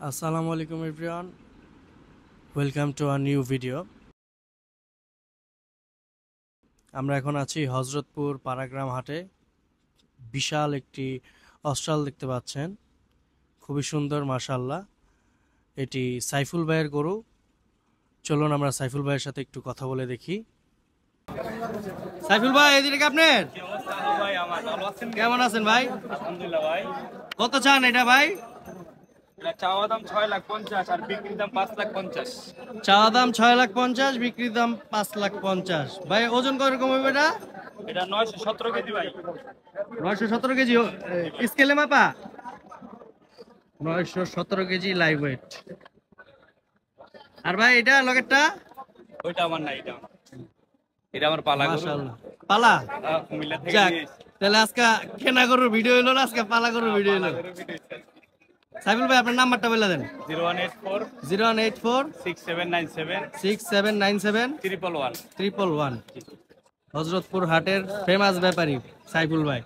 আসসালামু আলাইকুম everyone, welcome to a new video. আমরা এখন আছি হজরতপুর পাড়াগ্রাম হাটে। বিশাল একটি অস্ট্রাল দেখতে পাচ্ছেন, খুবই সুন্দর মাশাআল্লাহ। এটি সাইফুল ভাইয়ের গরু। চলুন আমরা সাইফুল ভাইয়ের সাথে একটু কথা বলে দেখি। সাইফুল ভাই, এদিকে আপনার কেমন আছেন ভাই? আলহামদুলিল্লাহ ভাই। কত চান এটা ভাই? এটা চাওয়া দাম 6,50,000 আর বিক্রির দাম 5,50,000। চাওয়া দাম 6,50,000, বিক্রির দাম 5,50,000। ভাই ওজন কিরকম হবে এটা? এটা 917 কেজি ভাই। 917 কেজি স্কেলে মাপা? 917 কেজি লাইভ ওয়েট। আর ভাই এটা লগেরটা? ওইটা আমার না, এটা এটা আমার পালা গরু। মাশাআল্লাহ, পালা। কুমিল্লা থেকে যাক, নিয়ে এসেছি। তাহলে আজকে কেনা গরুর ভিডিও হলো না, আজকে পালা গরুর ভিডিও হলো। সাইফুল ভাই আপনার নাম্বারটা বলে দেন। 0184 0184 6797 6797 111। 111। হজরতপুর হাটের ফেমাস ব্যাপারী সাইফুল ভাই।